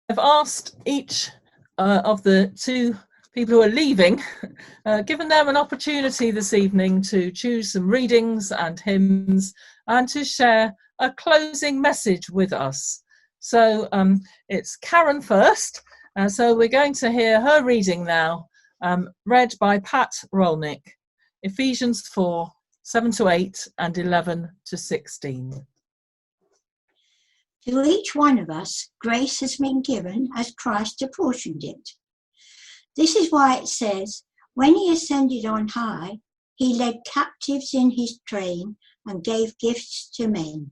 I've asked each of the two people who are leaving, given them an opportunity this evening to choose some readings and hymns and to share a closing message with us. So it's Karen first, so we're going to hear her reading now, read by Pat Rollnick, Ephesians 4, 7-8 and 11-16. To each one of us, grace has been given as Christ apportioned it. This is why it says, when he ascended on high, he led captives in his train and gave gifts to men.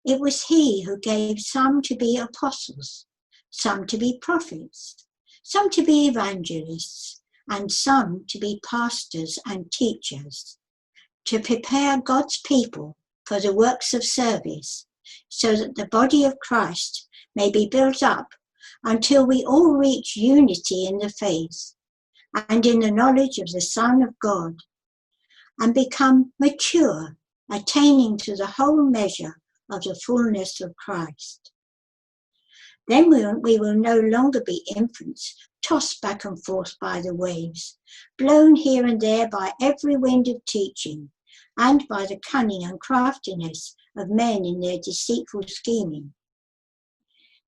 It was he who gave some to be apostles, some to be prophets, some to be evangelists, and some to be pastors and teachers, to prepare God's people for the works of service, so that the body of Christ may be built up until we all reach unity in the faith and in the knowledge of the Son of God, and become mature, attaining to the whole measure of the fullness of Christ. Then we will no longer be infants, tossed back and forth by the waves, blown here and there by every wind of teaching, and by the cunning and craftiness of men in their deceitful scheming.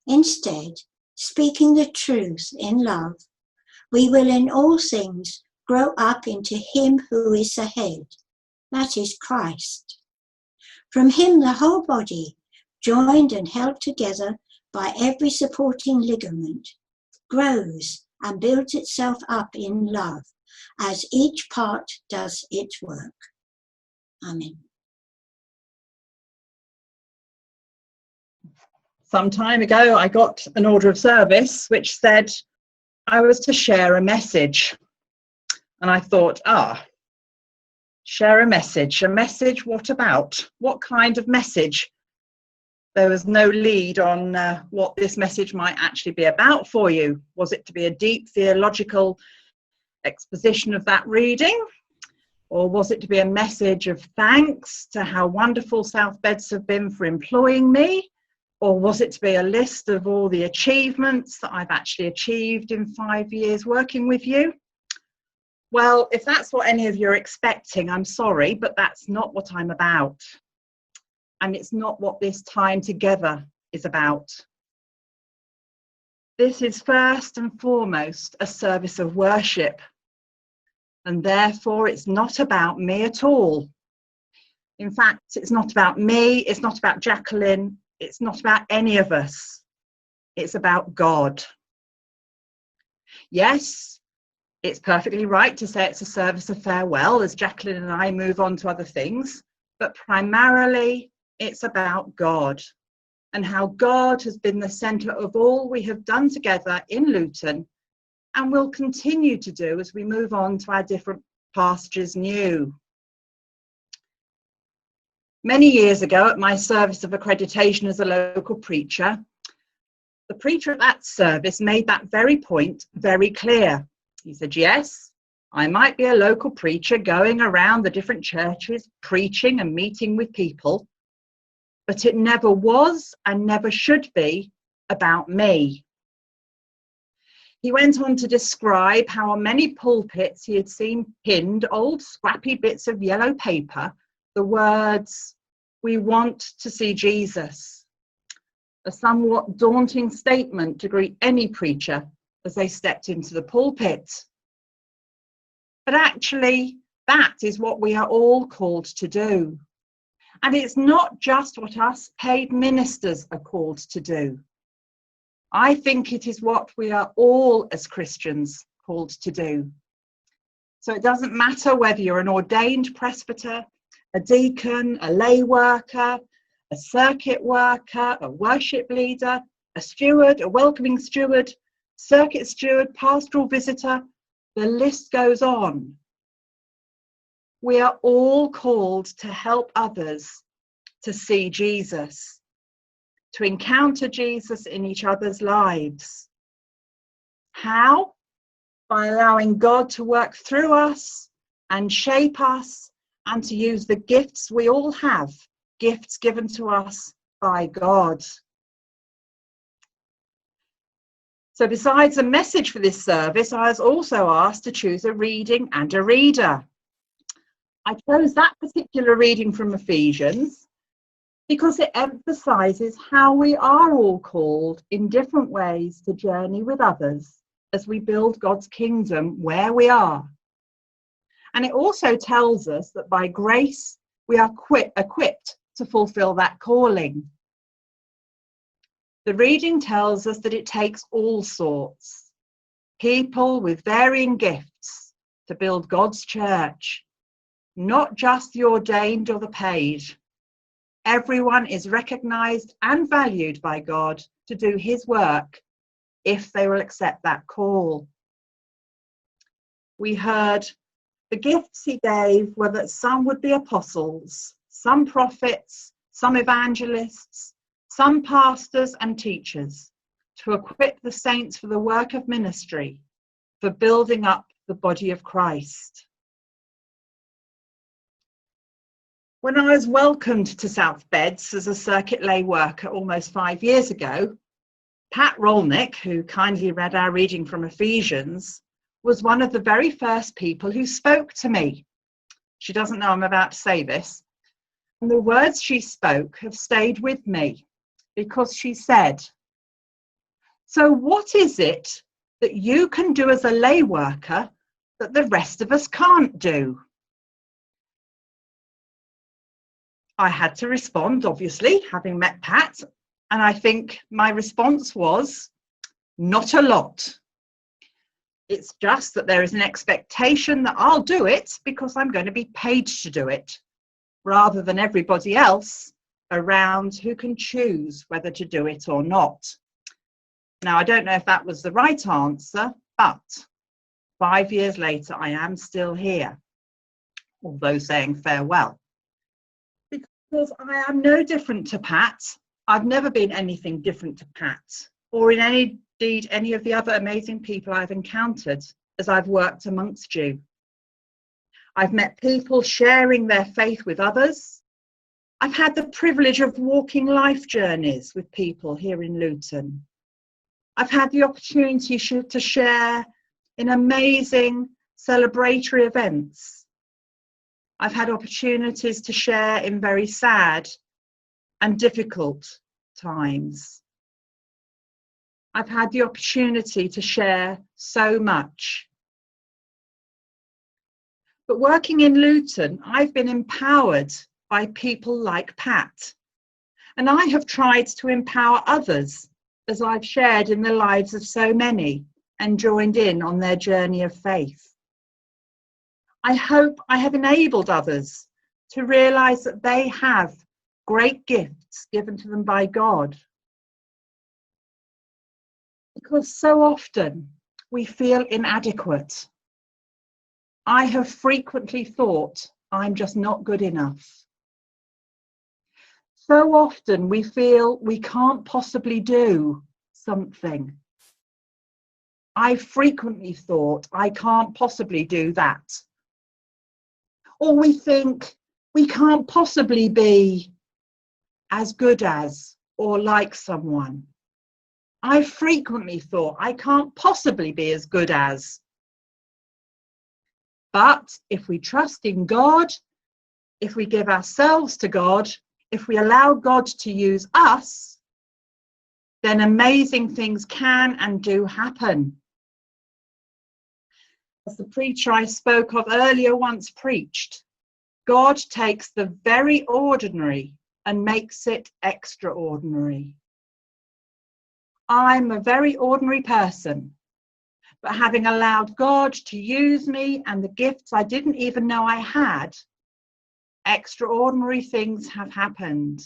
Instead, speaking the truth in love, we will in all things grow up into him who is the head, that is Christ. From him the whole body, joined and held together by every supporting ligament, grows and builds itself up in love, as each part does its work. Amen. Some time ago, I got an order of service which said I was to share a message. And I thought, share a message. A message, what about? What kind of message? There was no lead on what this message might actually be about for you. Was it to be a deep theological exposition of that reading? Or was it to be a message of thanks to how wonderful South Beds have been for employing me? Or was it to be a list of all the achievements that I've actually achieved in 5 years working with you? Well, if that's what any of you are expecting, I'm sorry, but that's not what I'm about. And it's not what this time together is about. This is first and foremost a service of worship. And therefore, it's not about me at all. In fact, it's not about me, it's not about Jacqueline, it's not about any of us. It's about God. Yes, it's perfectly right to say it's a service of farewell as Jacqueline and I move on to other things, but primarily it's about God and how God has been the centre of all we have done together in Luton and will continue to do as we move on to our different pastures new. Many years ago, at my service of accreditation as a local preacher, the preacher at that service made that very point very clear. He said, yes, I might be a local preacher going around the different churches, preaching and meeting with people, but it never was and never should be about me. He went on to describe how on many pulpits he had seen pinned old scrappy bits of yellow paper the words, "We want to see Jesus," a somewhat daunting statement to greet any preacher as they stepped into the pulpit. But actually, that is what we are all called to do. And it's not just what us paid ministers are called to do. I think it is what we are all as Christians called to do. So it doesn't matter whether you're an ordained presbyter, a deacon, a lay worker, a circuit worker, a worship leader, a steward, a welcoming steward, circuit steward, pastoral visitor, the list goes on. We are all called to help others to see Jesus, to encounter Jesus in each other's lives. How? By allowing God to work through us and shape us and to use the gifts we all have, gifts given to us by God. So besides a message for this service, I was also asked to choose a reading and a reader. I chose that particular reading from Ephesians because it emphasises how we are all called in different ways to journey with others as we build God's kingdom where we are. And it also tells us that by grace we are equipped to fulfil that calling. The reading tells us that it takes all sorts, people with varying gifts, to build God's church, not just the ordained or the paid. Everyone is recognised and valued by God to do his work if they will accept that call. We heard the gifts he gave were that some would be apostles, some prophets, some evangelists, some pastors and teachers, to equip the saints for the work of ministry, for building up the body of Christ. When I was welcomed to South Beds as a circuit lay worker almost 5 years ago, Pat Rollnick, who kindly read our reading from Ephesians, was one of the very first people who spoke to me. She doesn't know I'm about to say this. And the words she spoke have stayed with me because she said, "So what is it that you can do as a lay worker that the rest of us can't do?" I had to respond, obviously, having met Pat, and I think my response was, not a lot. It's just that there is an expectation that I'll do it because I'm going to be paid to do it, rather than everybody else around who can choose whether to do it or not. Now, I don't know if that was the right answer, but 5 years later, I am still here, although saying farewell. Because I am no different to Pat. I've never been anything different to Pat, or indeed any of the other amazing people I've encountered as I've worked amongst you. I've met people sharing their faith with others. I've had the privilege of walking life journeys with people here in Luton. I've had the opportunity to share in amazing celebratory events. I've had opportunities to share in very sad and difficult times. I've had the opportunity to share so much. But working in Luton, I've been empowered by people like Pat, and I have tried to empower others as I've shared in the lives of so many and joined in on their journey of faith. I hope I have enabled others to realise that they have great gifts given to them by God. Because so often we feel inadequate. I have frequently thought I'm just not good enough. So often we feel we can't possibly do something. I frequently thought I can't possibly do that. Or we think we can't possibly be as good as or like someone. I frequently thought I can't possibly be as good as. But if we trust in God, if we give ourselves to God, if we allow God to use us, then amazing things can and do happen. As the preacher I spoke of earlier once preached, God takes the very ordinary and makes it extraordinary. I'm a very ordinary person, but having allowed God to use me and the gifts I didn't even know I had, extraordinary things have happened.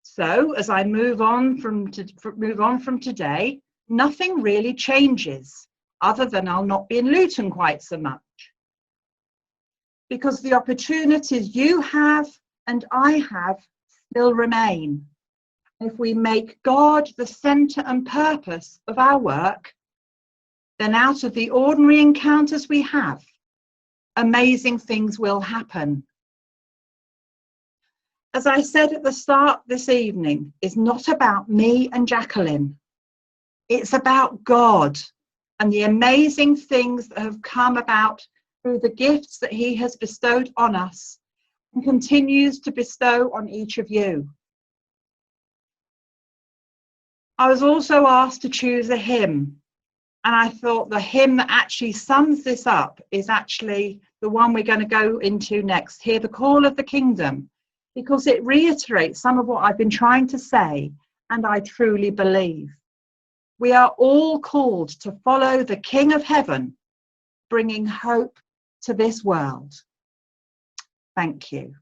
So as I move on from today, nothing really changes, other than I'll not be in Luton quite so much. Because the opportunities you have and I have still remain. If we make God the centre and purpose of our work, then out of the ordinary encounters we have, amazing things will happen. As I said at the start, this evening is not about me and Jacqueline. It's about God and the amazing things that have come about through the gifts that he has bestowed on us and continues to bestow on each of you. I was also asked to choose a hymn, and I thought the hymn that actually sums this up is actually the one we're going to go into next, Hear the Call of the Kingdom, because it reiterates some of what I've been trying to say, and I truly believe. We are all called to follow the King of Heaven, bringing hope to this world. Thank you.